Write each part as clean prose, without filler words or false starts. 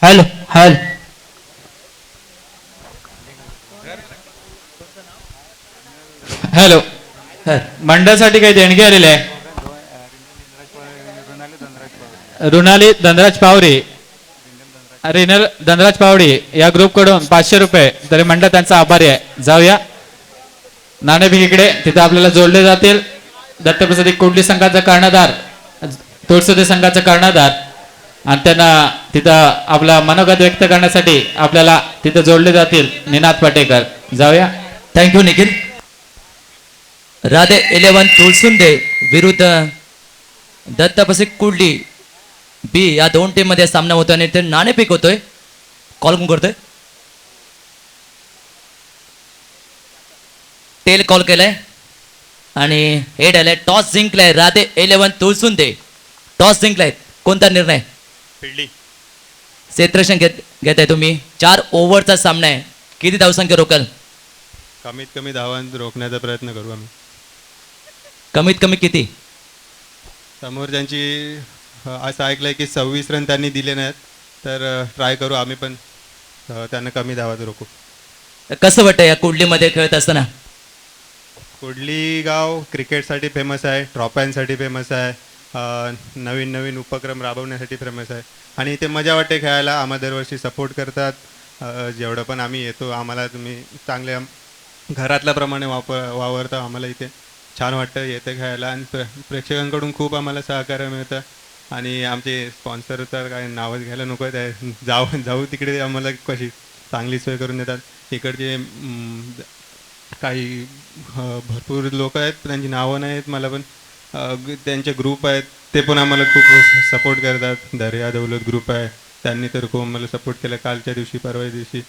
Hello hello hello मंडळासाठी काही देणगी आलेली आहे. रुणाली धनराज पावरे, रिनल धनराज पावडे या ग्रुपकडून 500 रुपये तरी मंडळ त्यांचा आभारी आहे. जाऊया नाणेफेक इकडे, तिथे आपल्याला जोडले जातील. दत्तप्रसादी कुंडली संघाचा कर्णधार, तोडसुदे संघाचा कर्णधार, आणि त्यांना तिथं आपला मनोगत व्यक्त करण्यासाठी आपल्याला तिथं जोडले जातील निनाद पाटेकर. जाऊया. थँक्यू निखिल. राधे 11 तुळसुंदे विरुद्ध दत्तप्रसाद कुंडली बी या दोन टीम मध्ये सामना होतोय आणि ते नाणेफेक होतोय. कॉल कोण करतोय? टेल कॉल केलाय आणि हेड आलाय. टॉस जिंकलाय राधे 11 तुळसुंदे. टॉस जिंकलाय. कोणता निर्णय? फिल्डिंग. क्षेत्ररक्षण घेताय तुम्ही. 4 ओव्हरचा सामना आहे. किती धावसंख्या रोकाल? कमीत कमी धावां रोखण्याचा प्रयत्न करू आम्ही. कमीत कमी किती? समोर त्यांची असं ऐकलंय की 26 रन त्यांनी दिले नाहीत, तर ट्राय करू आम्ही पण त्यांना कमी धावात रोखू. कसं वाटतं या कुंडलीमध्ये खेळत असताना? कुडली गाव क्रिकेटसाठी फेमस आहे, ट्रॉफ्यांसाठी फेमस आहे, नवीन नवीन उपक्रम राबवण्यासाठी फेमस आहे आणि इथे मजा वाटते खेळायला. आम्हाला दरवर्षी सपोर्ट करतात. जेवढं पण आम्ही येतो आम्हाला तुम्ही चांगल्या घरातल्याप्रमाणे वावरता. आम्हाला इथे छान वाटतं येते खेळायला आणि प्रेक्षकांकडून खूप आम्हाला सहकार्य मिळतं आणि आमचे स्पॉन्सर तर काय नावच घ्यायला नको आहे. जाऊ तिकडे आम्हाला कशी चांगली सोय करून देतात. इकडचे काही भरपूर लोक आहेत, त्यांची नावं नाही आहेत मला, पण त्यांचे ग्रुप आहेत ते पण आम्हाला खूप सपोर्ट करतात. दर्या दौलत ग्रुप आहे, त्यांनी तर खूप आम्हाला सपोर्ट केलं कालच्या दिवशी, परवा दिवशी.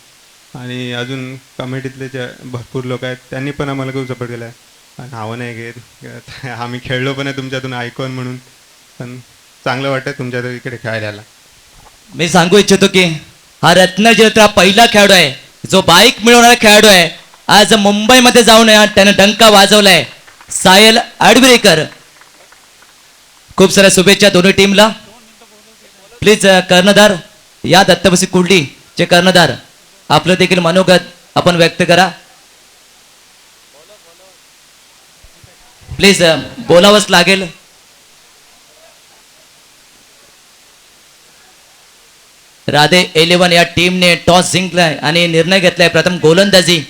आणि अजून कमिटीतले जे भरपूर लोक आहेत त्यांनी पण आम्हाला खूप सपोर्ट केला आहे. नावं नाही घेत, आम्ही खेळलो पण आहे तुमच्यातून ऐकून, म्हणून पण चांगलं वाटतं तुमच्या इकडे खेळायला. मी सांगू इच्छितो की हा रत्नजयचा पहिला खेळाडू आहे जो बाईक मिळवणारा खेळाडू आहे. आज मुंबईमध्ये जाऊन त्याने डंका वाजवलाय. सायल आडवेकर. खूप साऱ्या शुभेच्छा दोन्ही टीमला. प्लीज कर्णधार या दत्तप्रसाद कुंडली चे कर्णधार आपलं देखील मनोगत आपण व्यक्त करा. प्लीज बोलावंच लागेल. राधे 11 या टीमने टॉस जिंकलाय आणि निर्णय घेतलाय प्रथम गोलंदाजी.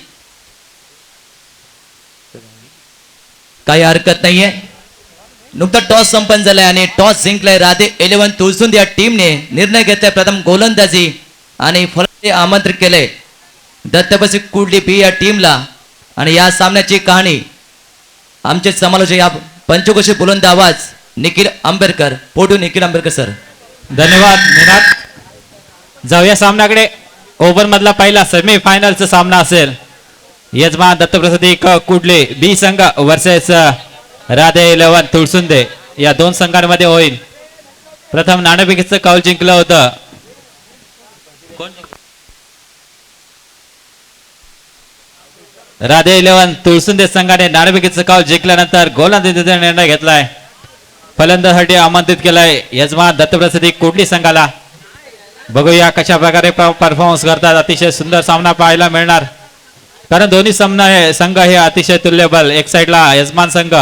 काही हरकत नाहीये. नुकता टॉस संपन्न झालाय आणि टॉस जिंकलाय राधे 11 तुळसुंदे या टीमने. निर्णय घेतलाय प्रथम गोलंदाजी आणि फलंदाजी आमंत्रित केलंय दत्तप्रसाद कुंडली बी या टीमला. आणि या सामन्याची कहाणी आमचे समालोचक या पंचकोशी बुलंद आवाज निखिल आंबेडकर. पोटू निखिल आंबेडकर सर. धन्यवाद निनाद. जाऊया सामन्याकडे. ओव्हर मधला पहिला सेमी फायनलचा सामना असेल. यजमान दत्तप्रसादी कुंडली बी संघ वर्सेस राधे 11 तुळसुंदे या दोन संघांमध्ये होईल. प्रथम नाणेफेकीचं कौल जिंकलं होतं. राधे 11 तुळसुंदे संघाने नाणेफेकीचं कौल जिंकल्यानंतर गोलंदाजीचा निर्णय घेतलाय. फलंदाजीसाठी आमंत्रित केलाय यजमान दत्तप्रसादी कुंडली संघाला. बघूया कशा प्रकारे परफॉर्मन्स करतात. अतिशय सुंदर सामना पाहायला मिळणार, कारण दोन्ही संघ हे अतिशय तुल्यबल. एक साईडला यजमान संघ,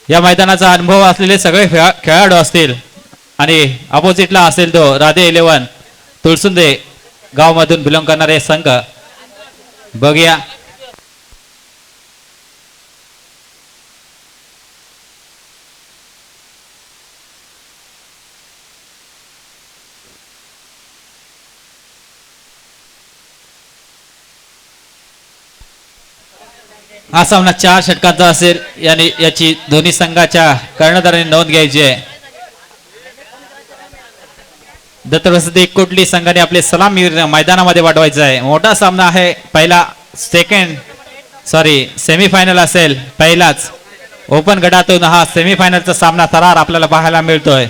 या मैदानाचा अनुभव असलेले सगळे खेळाडू असतील, आणि अपोजिटला असेल तो राधे 11 तुळसुंदे गावमधून बिलॉंग करणारे संघ. बघूया हा सामना 4 षटकांचा असेल याने याची दोन्ही संघाच्या कर्णधारांनी नोंद घ्यायची आहे. दत्तप्रसादी कुठली संघाने आपले सलामी मैदानामध्ये वाढवायचं आहे. मोठा सामना आहे. पहिला सेमीफायनल असेल. पहिलाच ओपन गटातून हा सेमीफायनलचा सामना थरार आपल्याला पाहायला मिळतोय.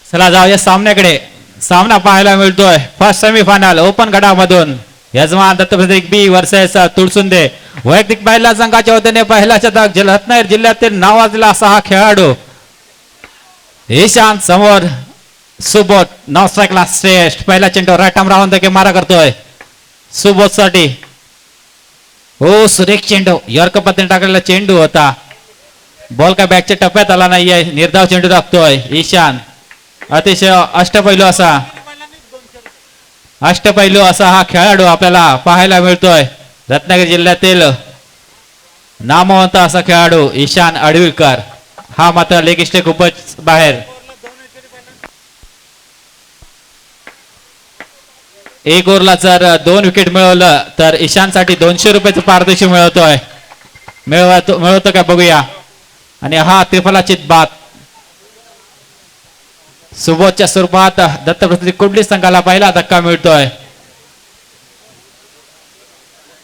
चला जाऊया सामन्याकडे. सामना पाहायला मिळतोय फर्स्ट सेमीफायनल ओपन गटामधून यजमान दत्तप्रतीक बी वर्सेस तुळसुंदे. वैयक्तिक महिला संघाच्या वतीने पहिला शतक रत्नागिरी जिल्ह्यातील नावाजलेला असा हा खेळाडू ईशान समोर सुबोध नॉन स्ट्राईकला श्रेष्ठ. पहिला चेंडू राईट आर्म राहून देखील मारा करतोय सुबोध साठी. हो सुरेख चेंडू यॉर्क पद्धतीने टाकलेला चेंडू होता. बॉल काय बॅकच्या टप्प्यात आला नाहीये. निर्धाव चेंडू टाकतोय ईशान. अतिशय अष्टपैलू असा हा खेळाडू आपल्याला पाहायला मिळतोय. रत्नागिरी जिल्ह्यातील नामवंत असा खेळाडू ईशान अडविलकर. हा मात्र लेग स्टेक खूपच बाहेर. एक ओव्हरला जर 2 विकेट मिळवलं तर ईशानसाठी 200 रुपयाचं पारितोषिक मिळवतो का बघूया. आणि हा त्रिफलाचित बाद सुबोधच्या स्वरूपात दत्तप्रसादी कुंडली संघाला पहिला धक्का मिळतोय.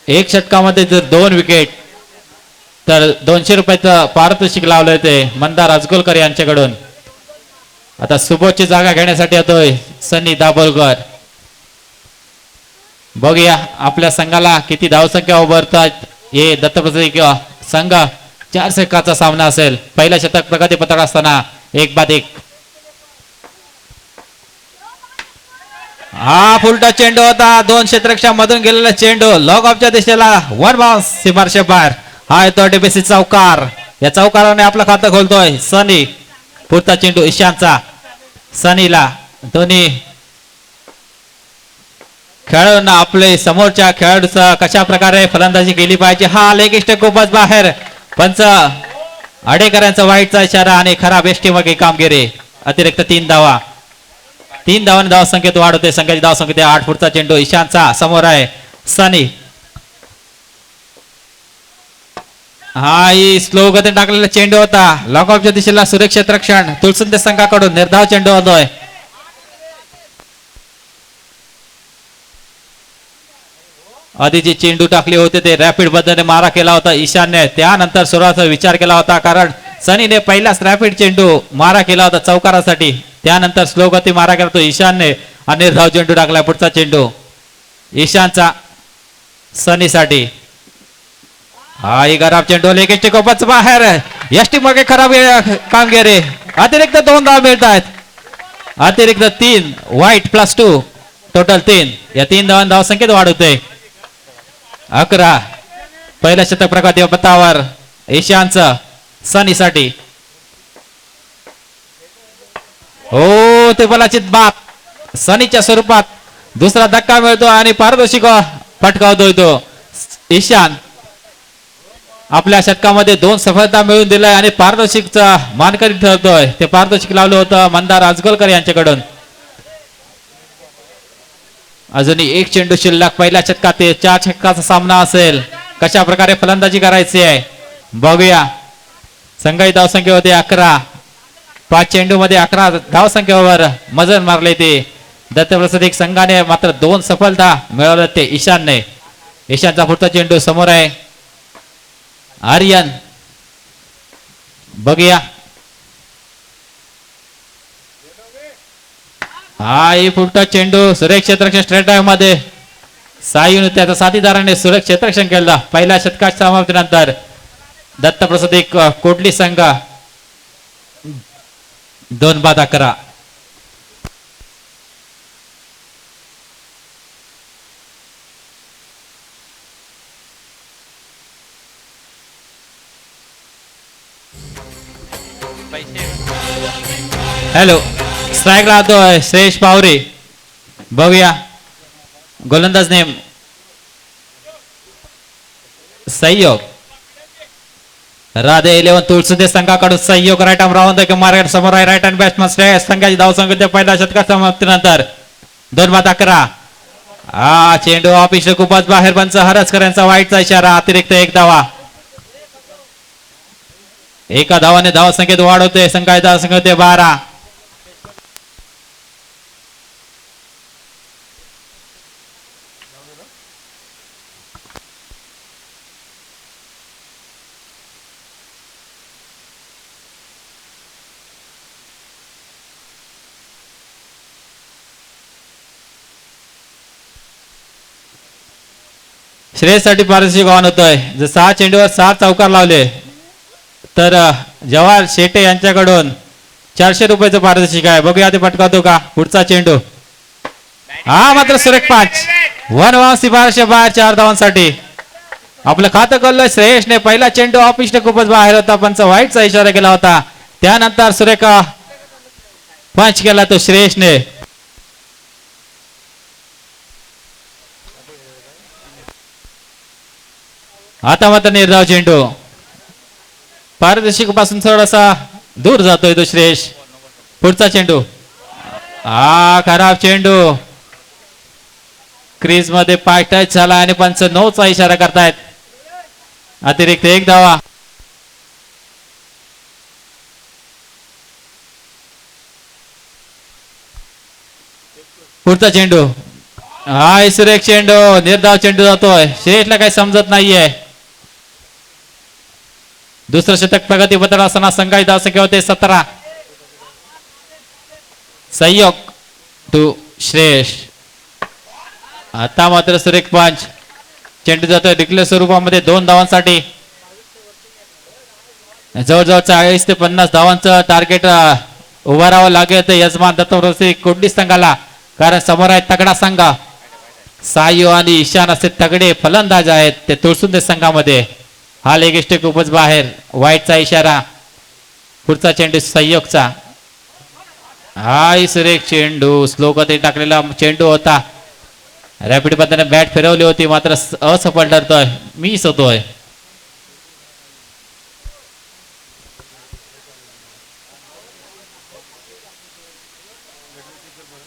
एक षटकामध्ये जर 2 विकेट तर 200 रुपयाचं पारितोषिक लावलंय ते मंदार अजगोलकर यांच्याकडून. आता सुबोधची जागा घेण्यासाठी येतोय सनी दाभोलकर. बघूया आपल्या संघाला किती धावसंख्या उभारतात. हे दत्तप्रसादी संघ 4 षटकाचा सामना असेल. पहिला शतक प्रगतीपथावर असताना 1-1. हा फुलटा चेंडू होता. 2 क्षेत्ररक्षक मधून गेलेला चेंडू लॉग ऑफच्या दिशेला 1 बाउन्स सीमारेषे बाहेर. हा येतो डीबीसी चौकार. या चौकाराने आपलं खातं खोलतोय सनी. पुढचा चेंडू ईशानचा सनीला. दोन्ही खेळाडूंना आपले समोरच्या खेळाडूचा कशा प्रकारे फलंदाजी केली पाहिजे. हा लेग स्टेक खूपच बाहेर. पंच आडेकरांचा वाईटचा इशारा आणि खराब एष्टीमागे कामगिरी. अतिरिक्त 3 धावा. 3 धावांनी धावसंख्येत वाढ होते. संघाची धावसंख्या 8. पुढचा चेंडू ईशानचा समोर आहे सनी. हा ही स्लो गतीने टाकलेला चेंडू होता. लॉक ऑफच्या दिशेला सुरक्षित रक्षण तुळसुंदे संघाकडून निर्धाव चेंडू होतोय. आधी जे चेंडू टाकले होते ते रॅपिड पद्धतीने मारा केला होता ईशानने. त्यानंतर सुरुवातीचा विचार केला होता कारण सनीने पहिलाच रॅपिड चेंडू मारा केला होता चौकारासाठी. त्यानंतर स्लो गती मारा केला तो ईशानने आणि निर्धाव चेंडू टाकला. पुढचा चेंडू ईशानचा सनीसाठी. हा ही खराब चेंडू लेग स्टेक खूपच बाहेर. एसटी मागे खराब कामगिरी. अतिरिक्त 2 धाव मिळत आहेत. अतिरिक्त 3 वाईट +2 टोटल 3. या 3 धावांनी धावसंख्येत वाढ होते. 11. पहिल्या शतक प्रगती पथावर ईशानचं सनीसाठी. हो ते बलाचित बाप सनीच्या स्वरूपात दुसरा धक्का मिळतो आणि पारितोषिक पटकावतोय तो ईशान. आपल्या षटकामध्ये 2 सफलता मिळवून दिलाय आणि पारितोषिकचा मानकरी ठरतोय. ते पारितोषिक लावलं होतं मंदार अजगोलकर यांच्याकडून. अजूनही 1 चेंडू शिल्लक. पहिल्या षटकात 4 षटकाचा सामना असेल. कशा प्रकारे फलंदाजी करायची आहे बघूया. संघाची धावसंख्या होते 11. 5 चेंडू मध्ये 11 धावसंख्येवर मजल मारले ते दत्तप्रसाद संघाने. मात्र 2 सफलता मिळवल्या ते ईशानने. ईशानचा पुढचा चेंडू समोर आहे आर्यन. बघूया हा ही फुटता चेंडू सुरेख क्षेत्ररक्षण स्ट्रेट ड्राईव्ह मध्ये सायून त्याच्या साथीदाराने सुरेख क्षेत्ररक्षण केला. पहिल्या षटकाच्या समाप्तीनंतर दत्तप्रसाद कोटली संघ 2-11. हॅलो स्ट्राईक राहतोय श्रेयश पावरे. बघूया गोलंदाज नेम सहयोग राधे 11 तुळसुदे संघाकडून सहयोग राईट आर्म राऊंड मार्केट समोर आहे. राईट हँड बॅट्समन श्रेयस संघाची धावसंख्या पहिल्या षटकात समाप्तीनंतर 2-11. हा चेंडू ऑफिस खूपच बाहेर पंच हरसकर यांचा वाईटचा इशारा. अतिरिक्त 1 धावा. एका धावाने धावसंख्येत वाढ होते. संघाची धावसंख्या होते 12. श्रेयससाठी पारितोषिक ऑन होतोय. जर 6 चेंडूवर 7 चौकार लावले तर जवाहर शेटे यांच्याकडून 400 रुपयाचं पारितोषिक आहे. बघूया ते पटकावतो का. पुढचा चेंडू हा मात्र सुरेख 5 1 शिफारशी बाहेर 4 धावांसाठी आपलं खातं खोललं श्रेयसने. पहिला चेंडू ऑफिसने खूपच बाहेर होता. पंच वाईटचा इशारा केला होता. त्यानंतर सुरेख पंच केला तो श्रेयसने. आता मात्र निर्धाव चेंडू पारदर्शक पासून थोडासा दूर जातोय तो श्रेयश. पुढचा चेंडू हा खराब चेंडू क्रीज मध्ये पाय टच झाला आणि पंच 9चा इशारा करतायत. अतिरिक्त 1 धावा. पुढचा चेंडू हा सुरेख चेंडू निर्धाव चेंडू जातोय. श्रेयसला काही समजत नाहीये. दुसरं षटक प्रगतीपत्र असताना संघाची धावसंख्या होते 17. सहयोग टू श्रेयस. आता मात्र सुरेख पंच चेंडू जातोय डिक्लेअर स्वरूपामध्ये 2 धावांसाठी. जवळजवळ 40 ते 50 धावांचं टार्गेट उभा राहावं लागेल ते यजमान दत्तप्रसाद कोटली संघाला. कारण समोर आहे तगडा संघ. सायू आणि ईशान असे तगडे फलंदाज आहेत ते तुळसुंदे संघामध्ये. हा लेगिस्टे खूपच बाहेर वाईटचा इशारा. पुढचा चेंडू सहयोगचा. हाय सुरेख चेंडू स्लो गती टाकलेला चेंडू होता. रॅपिड पद्धतीने बॅट फिरवली होती मात्र असफल ठरतोय. मिस होतोय.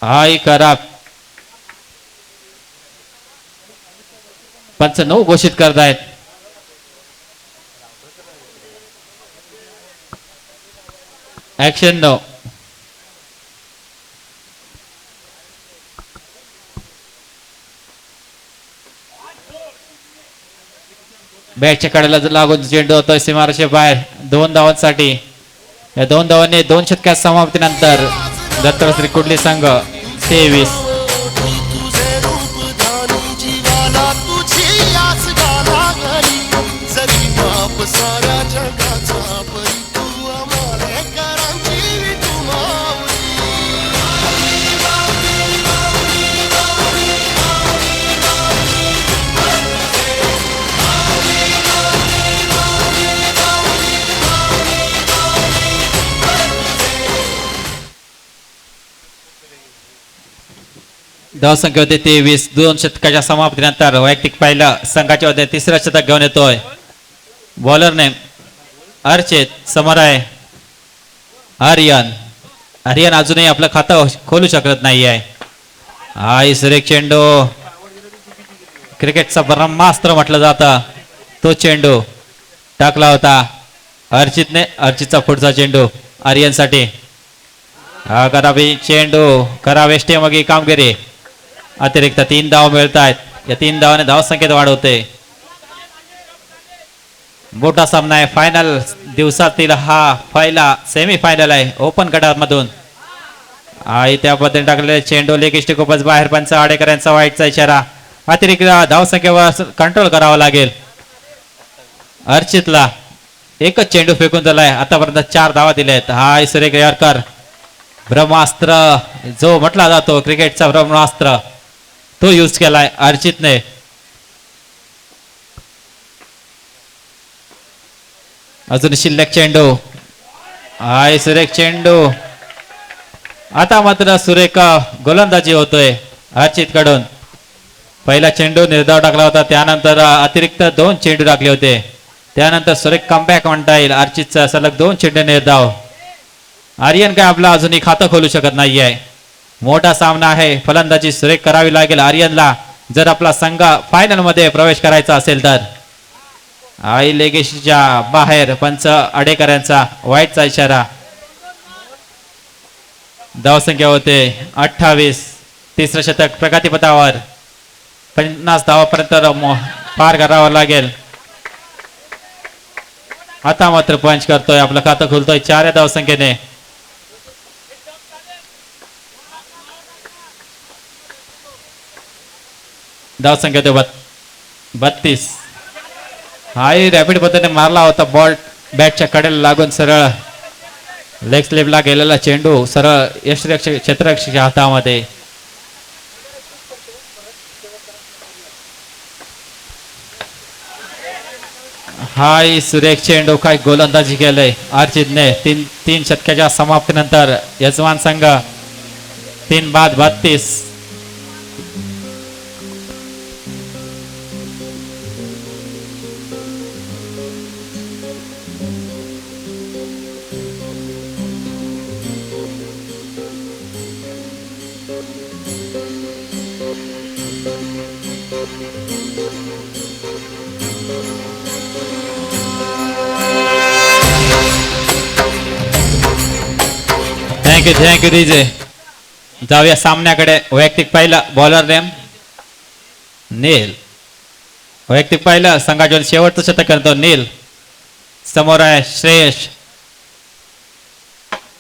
हाय खराब. पंच 9 घोषित करतायत. ऍक्शन 9. बॅटच्या कडेला लागून चेंडू होतोय सीमारेषे बाहेर 2 धावांसाठी. या 2 धावांनी 2 षटकात समाप्तीनंतर दत्तप्रसाद कुडली संघ 23. धावसंख्या होते 23. 2 षटकाच्या समाप्तीनंतर वैयक्तिक पहिला संघाच्या वतीने 3रं षटक घेऊन येतोय. Bowler name Archit. समोर आहे आर्यन. आर्यन अजूनही आपलं खातं खोलू शकत नाही आहे. हाय सुरेख चेंडू क्रिकेटचा ब्रह्मास्त्र म्हटलं जातं. तो चेंडू टाकला होता अर्चितने. अर्चितचा पुढचा चेंडू आर्यनसाठी. हा करावी चेंडू करावेष्टे मग कामगिरी. अतिरिक्त 3 धाव मिळत आहेत. या 3 धावाने धावसंख्येत वाढ होते. मोठा सामना आहे. फायनल दिवसातील हा पहिला सेमी फायनल आहे ओपन गटामधून. आई त्या पद्धतीने टाकलेले चेंडू लेगिष्टी खूपच बाहेर. पंच आडेकर यांचा वाईटचा इशारा. अतिरिक्त धावसंख्येवर कंट्रोल करावा लागेल. अर्चितला एकच चेंडू फेकून दिलाय. आतापर्यंत 4 धावा दिल्या आहेत. हाय सुरेख यॉर्कर. ब्रह्मास्त्र जो म्हटला जातो क्रिकेटचा ब्रह्मास्त्र तो यूज केलाय अर्चितने. अजून शिल्लक चेंडू. हाय सुरेख चेंडू. आता मात्र सुरेख गोलंदाजी होतोय अर्चित कडून. पहिला चेंडू निर्धाव टाकला होता. त्यानंतर अतिरिक्त 2 चेंडू टाकले होते. त्यानंतर सुरेख कमबॅक म्हणता येईल. अर्चितचा सलग 2 चेंडू निर्धाव. आर्यन काय आपला अजूनही खातं खोलू शकत नाहीये. मोठा सामना आहे. फलंदाजी सुरेख करावी लागेल आर्यनला जर आपला संघ फायनल मध्ये प्रवेश करायचा असेल तर. आई लेगेशीच्या बाहेर. पंच आडेकर यांचा वाईटचा इशारा. धावसंख्या होते 28. तिसरं शतक प्रगतीपथावर. 50 धावापर्यंत पार करावं लागेल. आता मात्र पंच करतोय. आपलं खातं खुलतोय 4 धावसंख्येने. धावसंख्या होते 32. हाही रॅपिड पद्धतीने मारला होता बॉल. बॅटच्या कडेला लागून सरळ लेग स्लिपला गेलेला चेंडू सरळ यष्टिरक्षक क्षेत्ररक्षकाच्या हातामध्ये. हाय सुरेख चेंडू. काय गोलंदाजी केलंय अर्चितने. 3 षटकाच्या समाप्तीनंतर यजमान संघ 3 बाद 32. Thank you DJ. जाऊया सामन्याकडे. वैयक्तिक पहिला बॉलर नेम नील. वैयक्तिक पहिला संघाच्या शेवटचं शतक करतो नील. समोर आहे श्रेयश.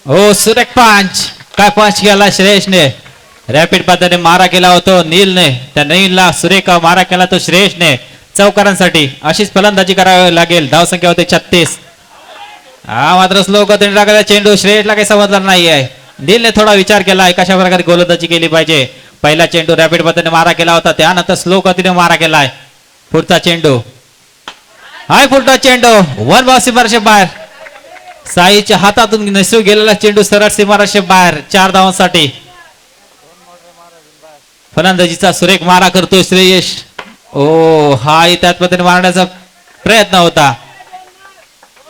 हो सुरेख पंच. काय पंच केला श्रेयशने. रॅपिड पद्धतीने मारा केला होतो नीलने. त्या नीलला सुरेख मारा केला तो श्रेयशने चौकारांसाठी. अशीच फलंदाजी करावी लागेल. धावसंख्या होते 36. हा मात्र स्लो गतीने टाकलेला चेंडू श्रेयसला काही समजला नाही आहे. नीलने थोडा विचार केला कशा प्रकारे गोलंदाजी केली पाहिजे. पहिला चेंडू रॅपिड पद्धतीने मारा केला होता. त्यानंतर स्लो गतीने मारा केलाय. पुढचा चेंडू. हाय पुढचा चेंडू 1 बॉल सीमारेषे बाहेर. साईच्या हातातून निसू गेलेला चेंडू सरळ सीमारेषे बाहेर. 4 धावांसाठी. फलंदाजीचा सुरेख मारा करतोय श्रेयश. ओ हाय त्याच पद्धतीने मारण्याचा प्रयत्न होता.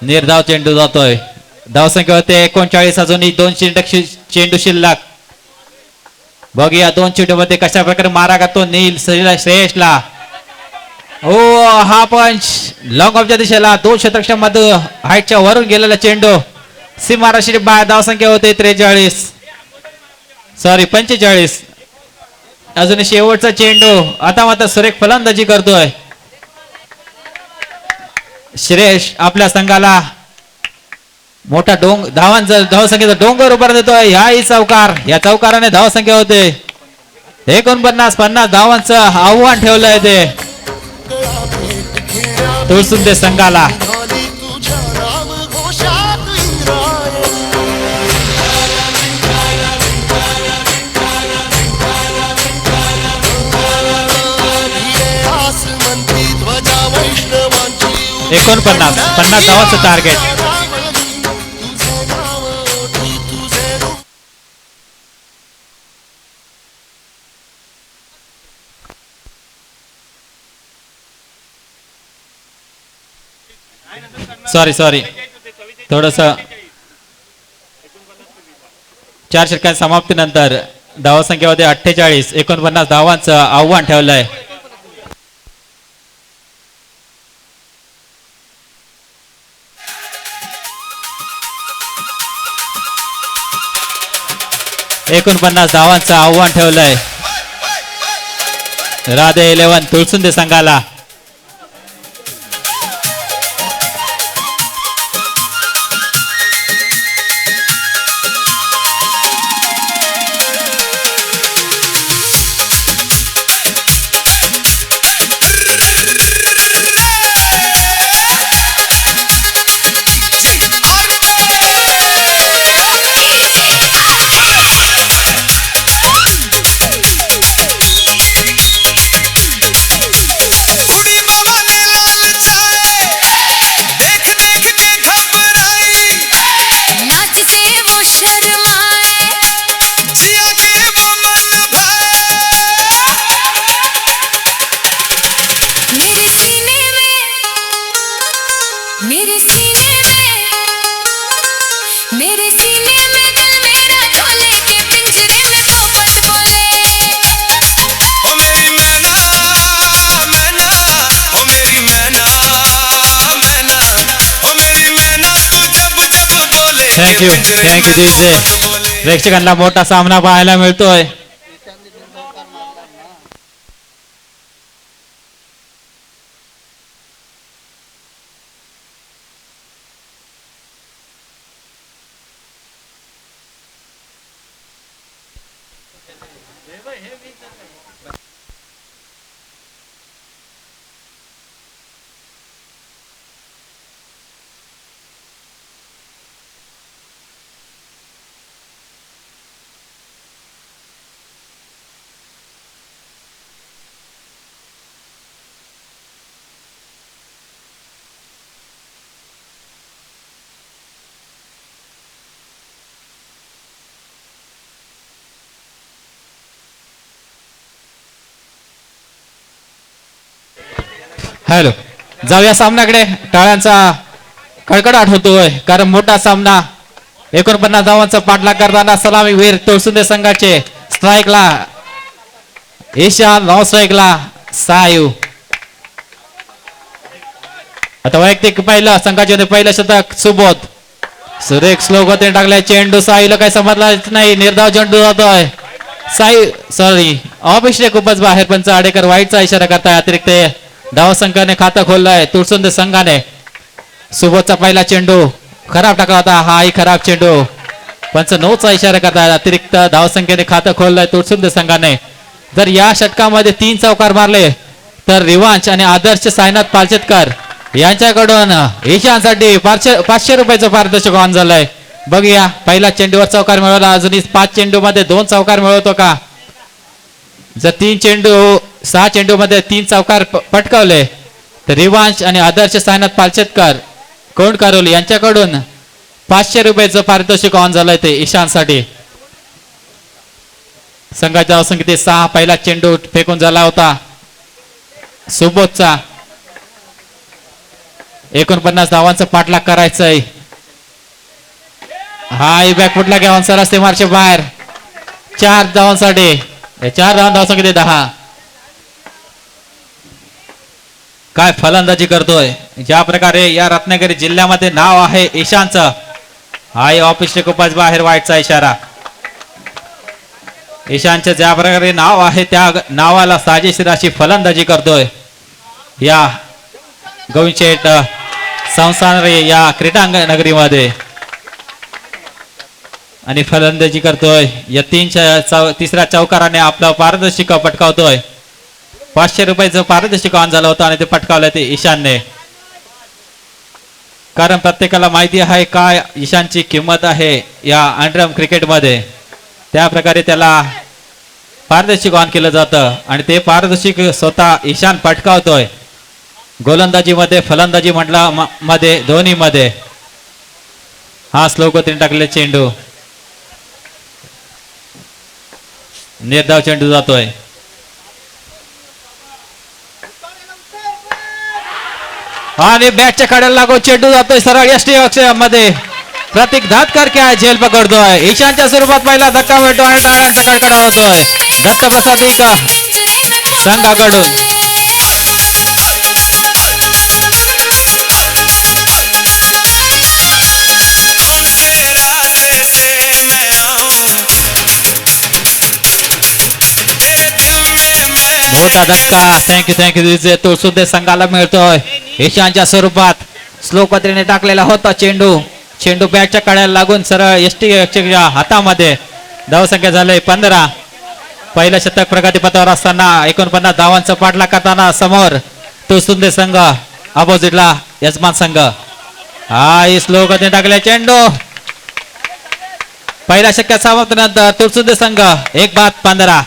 निर्धाव चेंडू जातोय. धावसंख्या होते 39. अजूनही 2 चेंडू शिल्लक. बघूया 2 चेंडू मध्ये कशा प्रकारे मारा करतो नील श्रेयसला. हो हा पंच लॉंग ऑफच्या दिशेला 2 क्षेत्ररक्षक मध्ये हाईटच्या वरून गेलेला चेंडू सीमारेषेच्या बाहेर. धावसंख्या होते 45. अजून शेवटचा चेंडू. आता मात्र सुरेख फलंदाजी करतोय श्रेयश. आपल्या संघाला मोठा धावसंख्येचा डोंगर उभार देतोय. ह्याही चौकार. या चौकाराने धावसंख्या होते 49. धावांचं आव्हान ठेवलंय ते तुळसुंदे संघाला. एकोणपन्नास 50 धावांचं टार्गेट. सॉरी थोडस 4 षटकांच्या समाप्तीनंतर धावसंख्या होते 48. 49 धावांचं आव्हान ठेवलंय. धावांचं आव्हान ठेवलंय राधे 11 तुळसुंदे संघाला. थँक्यू थँक्यू दिजे. प्रेक्षकांना मोठा सामना पाहायला मिळतोय. हॅलो, जाऊया सामन्याकडे. टाळ्यांचा कडकडाट होतोय कारण मोठा सामना. 49 धावांचा पाठलाग करताना सलामीवीर तुळसुंदे संघाचे स्ट्राईकला ईशान, नॉन स्ट्राईकला सायू. आता वैयक्तिक पहिलं संघाचे पहिलं शतक सुबोध. सुरेख स्लोक होते टाकलाय चेंडू. साईला काही समजलाच नाही. निर्धाव चेंडू जातोय. साई सॉरी अभिषेक खूपच बाहेर. पंच आडेकर वाईटचा इशारा करताय. अतिरिक्त धाव संघाने खातं खोललंय तुळसुंदे संघाने. सुबोधचा पहिला चेंडू खराब टाकला होता. हाही खराब चेंडू. पंच नोचा इशारा करताय. अतिरिक्त धाव संख्येने खातं खोललंय तुळसुंदे संघाने. जर या षटकामध्ये 3 चौकार मारले तर रिवांच आणि आदर्श सायनाथ पालचेतकर यांच्याकडून ईशानसाठी 500 रुपयाचं पारितोषिक ऑन झालंय. बघूया पहिला चेंडूवर चौकार मिळवला. अजूनही 5 चेंडू मध्ये 2 चौकार मिळवतो का. जर 6 चेंडू मध्ये 3 चौकार पटकावले तर रिवांश आणि आदर्श सायनाथ पालचेतकर कोण करवली यांच्याकडून 500 रुपयाचं पारितोषिक ऑन झालंय ते ईशानसाठी. संघाच्या असंख्य 6 पहिला चेंडू फेकून झाला होता सुबोधचा. 49 धावांचा पाठलाग करायचंय. हा बॅकफुटला घेऊन सरस ते मार्चे बाहेर. 4 धावांसाठी 4 धाव संख्या 10. काय फलंदाजी करतोय. ज्या प्रकारे या रत्नागिरी जिल्ह्यामध्ये नाव आहे ईशानचं. हाय ऑफिसचे खूपच बाहेर वाईटचा इशारा. ईशानचं ज्या प्रकारे नाव आहे त्या नावाला साजेशीर अशी फलंदाजी करतोय या गौशेठ संस्थानरे या क्रीडांगण नगरीमध्ये. आणि फलंदाजी करतोय या 3ऱ्या चौकाराने आपलं पारदर्शिक पटकावतोय. 500 रुपयाचं पारितोषिक ऑन झालं होतं आणि ते पटकावलं ते ईशानने. कारण प्रत्येकाला माहिती आहे काय ईशानची किंमत आहे या अंडरम क्रिकेटमध्ये. त्या प्रकारे त्याला पारितोषिक ऑन केलं जातं आणि ते पारितोषिक स्वतः ईशान पटकावतोय. गोलंदाजीमध्ये फलंदाजी म्हटलं मध्ये दोन्ही मध्ये. हा श्लोक तीन टाकले चेंडू. निर्धाव चेंडू जातोय. आणि बॅटच्या कड्याला लागून चेंडू जातोय सरळ एसटी अक्षरामध्ये. प्रतीक धातकर काय झेल पकडतोय. ईशानच्या स्वरूपात पहिला धक्का मिळतो आणि टाळ्यांचा कडकडा होतोय दत्तप्रसाद संघाकडून. मोठा धक्का थँक्यू तुळसुंदे संघाला मिळतोय. ईशानच्या स्वरूपात स्लो पत्रीने टाकलेला होता चेंडू. चेंडू बॅटच्या कड्याला लागून सरळ एसटी हातामध्ये. धावसंख्या झाले 15. पहिलं शतक प्रगतीपथावर असताना 49 धावांचा पाठलाग करताना समोर तुळसुंदे संघ, अपोजिटला यजमान संघ. हा स्लो गतीने टाकले चेंडू. पहिल्या शतकात समाप्तीनंतर तुळसुंदे संघ 1-15.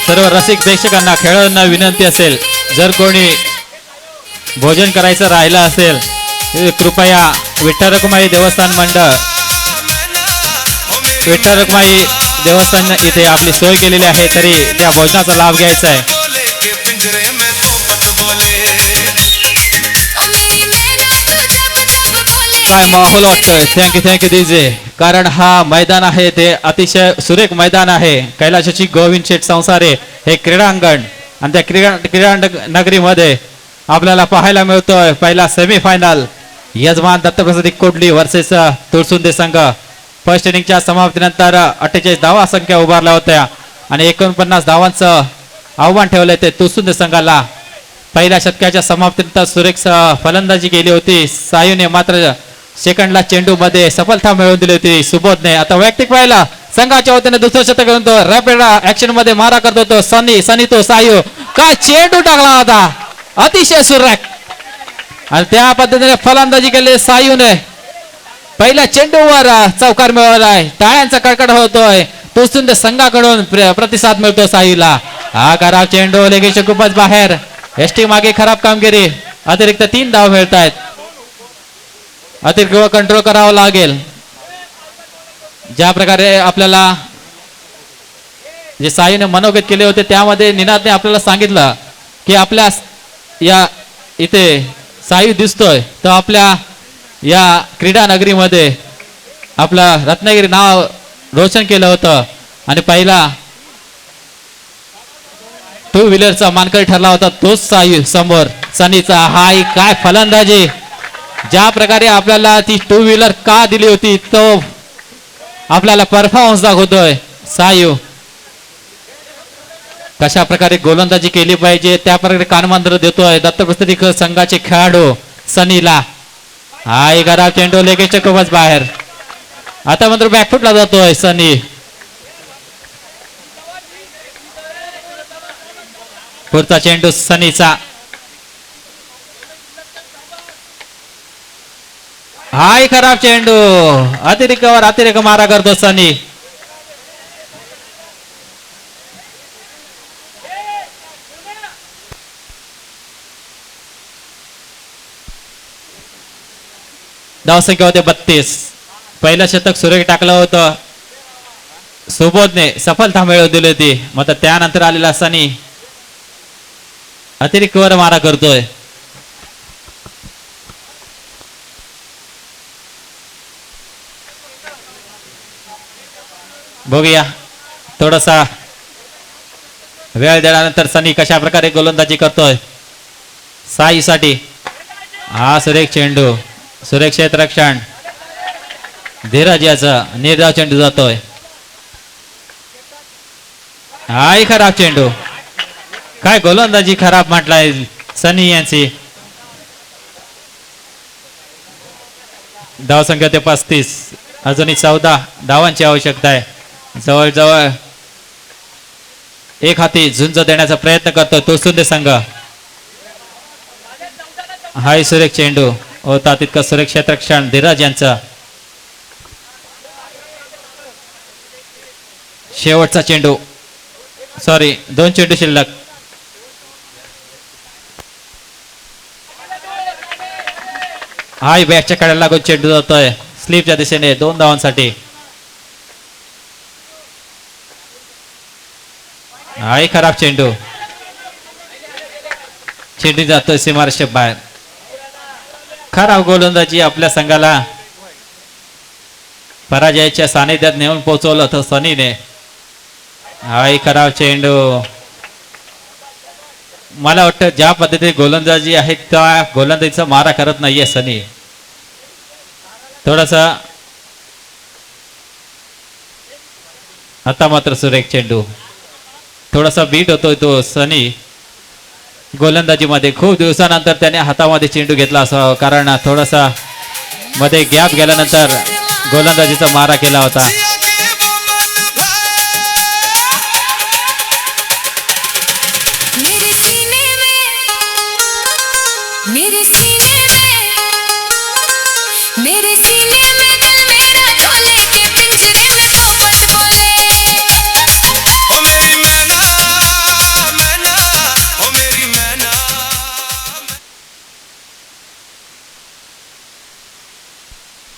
सर्व रसिक प्रेक्षकांना खेळाडूंना विनंती असेल, जर कोणी भोजन करायचं राहिलं असेल कृपया विठ्ठल रखुमाई देवस्थान मंडळ, विठ्ठल रखुमाई देवस्थान इथे आपली सोय केलेली आहे, तरी त्या भोजनाचा लाभ घ्यायचा आहे. काय माहोल वाटतोय. Thank you DJ. कारण हा मैदान आहे ते अतिशय सुरेख मैदान आहे. कैलासाची गोविंद शेठ संसारे हे क्रीडांगण आणि त्या क्रीडा नगरीमध्ये आपल्याला पाहायला मिळतोय पहिला सेमीफायनल यजमान दत्तप्रसादी कोडली वर्सेस तुळसुंदे संघ. फर्स्ट इनिंगच्या समाप्तीनंतर 48 धावा संख्या उभारल्या होत्या आणि 49 धावांचं आव्हान ठेवलंय ते तुळसुंदे संघाला. पहिल्या षटकाच्या समाप्तीनंतर सुरेख फलंदाजी केली होती सायूने, मात्र सेकंडला चेंडू मध्ये सफलता मिळवून दिली होती सुबोधने. आता वैयक्तिक पाहिला संघाच्या वतीने दुसरं षटक घेऊन तो रॅपिड ऍक्शन मध्ये मारा करतो तो सनी तो सायू. काय चेंडू टाकला होता अतिशय सुरेख आणि त्या पद्धतीने फलंदाजी केली सायूने. पहिल्या चेंडूवर चौकार मिळवलाय. टाळ्यांचा कडकड होतोय. तुळसुंदे संघाकडून प्रतिसाद मिळतो सायूला. हा खराब चेंडू लगेच खूपच बाहेर. एसटी मागे खराब कामगिरी. अतिरिक्त 3 धाव मिळत आहेत. अतिरिक्त कंट्रोल करावं लागेल. ज्या प्रकारे आपल्याला जे साईने मनोगत केले होते त्यामध्ये निनादने आपल्याला सांगितलं की आपल्या या इथे साई दिसतोय तर आपल्या या क्रीडा नगरीमध्ये आपला रत्नागिरी नाव रोशन केलं होतं आणि पहिला 2 व्हीलरचा मानकरी ठरला होता तोच साई समोर सनीचा. हाय काय फलंदाजी. ज्या प्रकारे आपल्याला ती 2 व्हीलर का दिली होती तो आपल्याला परफॉर्मन्स दाखवतोय सायू. कशा प्रकारे गोलंदाजी केली पाहिजे त्या प्रकारे कानमंत्र देतोय दत्तप्रसादी संघाचे खेळाडू सनीला. हाय खराब चेंडू लगेच खूपच बाहेर. आता मात्र बॅकफुटला जातोय सनी. पुढचा चेंडू सनीचा. हाय खराब चेंडू. अतिरिक्त मारा करतो सनी. धावसंख्या होते 32. पहिलं शतक सुरेख टाकलं होतं सुबोधने, सफलता मिळवून दिली होती. मग त्यानंतर आलेला सनी अतिरिक्त वर मारा करतोय. बघूया थोडासा वेळ दिल्यानंतर सनी कशा प्रकारे गोलंदाजी करतोय साईसाठी. हा सुरेख चेंडू, सुरेख क्षेत्ररक्षण धीरज याचा निर्धाव चेंडू जातोय. हाय खराब चेंडू. काय गोलंदाजी खराब म्हटलाय सनी यांची. धाव संख्या ते 35. अजूनही 14 धावांची आवश्यकता आहे. जवळजवळ एक हाती झुंज देण्याचा प्रयत्न करतो तुळसुंदे संघ. हाय सुरेख चेंडू होता तितकं सुरेख क्षेत्ररक्षण धीरज यांचं. शेवटचा चेंडू, सॉरी 2 चेंडू शिल्लक. हाय बॅटच्या कड्याला लागून चेंडू जातोय स्लीपच्या दिशेने 2 धावांसाठी. हाय खराब चेंडू. चेंडू जातोय सीमारेषे बाहेर. खराब गोलंदाजी आपल्या संघाला पराजयाच्या सानिध्यात नेऊन पोहोचवलं होतं सनीने. हाय खराब चेंडू. मला वाटतं ज्या पद्धतीने गोलंदाजी आहे त्या गोलंदाजीचा मारा करत नाहीये सनी. थोडासा आता मात्र सुरेख चेंडू. थोडासा बीट होतोय तो सनी गोलंदाजीमध्ये. खूप दिवसानंतर त्याने हातामध्ये चेंडू घेतला असावा कारण थोडासा मध्ये गॅप गेल्यानंतर गोलंदाजीचा मारा केला होता.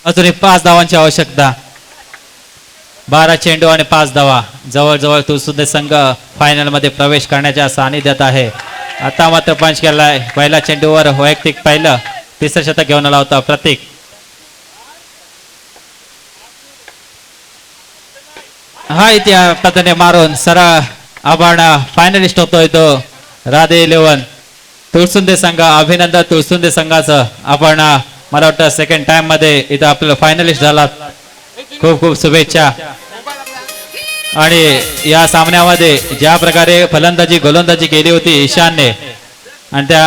अजूनही 5 धावांची आवश्यकता. 12 चेंडू आणि 5 धावा. जवळजवळ तुळसुंदे संघ फायनल मध्ये प्रवेश करण्याच्या सानिध्यात आहे. आता मात्र पंच केलाय. पहिला चेंडूवर वैयक्तिक पहिलं 3रं शतक घेऊन आला होता प्रतीक. हा इथे पद्धतीने मारून सरळ आपण फायनलिस्ट होतोय तो राधे 11 तुळसुंदे संघ. अभिनंदन तुळसुंदे संघाचं. आपण मला वाटतं सेकंड टाइम मध्ये इथं आपल्याला फायनलिस्ट झालात. खूप खूप शुभेच्छा. आणि या सामन्यामध्ये ज्या प्रकारे फलंदाजी गोलंदाजी केली होती ईशानने आणि त्या